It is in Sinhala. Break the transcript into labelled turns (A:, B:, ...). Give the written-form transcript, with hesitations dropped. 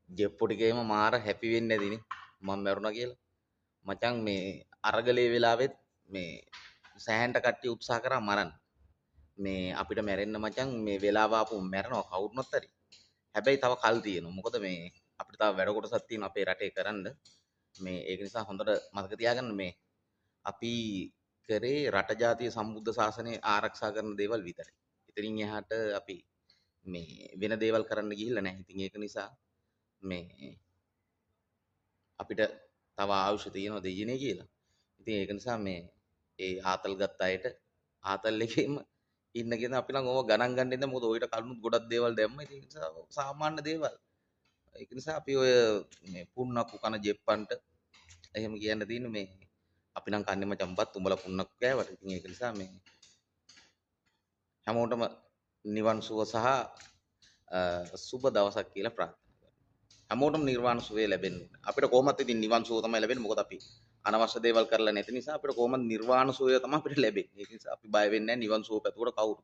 A: ජෙප්පු ටිකේම මාර හැපි වෙන්නේ නැතිනේ මම මැරුණා කියලා. මචං මේ අරගලේ වෙලාවෙත් මේ සෑහෙන්ට කට්ටිය උත්සාහ කරා මරන්න. මේ අපිට මැරෙන්න මචං මේ වෙලාව ආපු මැරෙනවා කවුරුනොත් හරි. හැබැයි තව කල් තියෙනවා. මොකද මේ අපිට තව වැඩ කොටසක් තියෙනවා අපේ රටේ කරන්න. මේ ඒක නිසා හොඳට මතක තියාගන්න මේ අපි කරේ රට ජාතිය සම්බුද්ධ ශාසනය ආරක්ෂා කරන දේවල් විතරයි. ඉතින් එහාට අපි මේ වෙන දේවල් කරන්න ගිහිල්ලා නැහැ. ඉතින් ඒක නිසා මේ අපිට තව ආයුෂ තියෙනවා දෙයියනේ කියලා. ඉතින් ඒක නිසා මේ ඒ ආතල් ගත්ත අයට ආතල් එකේම ඉන්න කියන අපි නම් ඕව ගණන් ගන්න ඉඳන් මොකද ඔයිට කලිනුත් ගොඩක් දේවල් දැම්මා. ඉතින් ඒ නිසා සාමාන්‍ය දේවල්. ඒක නිසා අපි ඔය මේ පුන්නක්කු කන ජෙප්පන්ට එහෙම කියන්න තියෙන්නේ මේ අපි නම් කන්නේ මචං බත් උඹලා පුන්නක්කු කෑවට. ඉතින් ඒක නිසා මේ හැමෝටම නිවන් සුව සහ සුබ දවසක් කියලා ප්‍රාර්ථනා හැමෝටම නිර්වාණ සුවය ලැබෙන්න ඕනේ. අපිට කොහොමත් ඉතින් නිවන් සුව තමයි ලැබෙන්නේ. මොකද අපි අනවශ්‍ය දේවල් කරලා නැති නිසා අපිට කොහොමද නිර්වාණ සුවය තමයි අපිට ලැබෙන්නේ. ඒ නිසා අපි බය වෙන්නේ නැහැ නිවන් සුව පැතුවට කවුරු.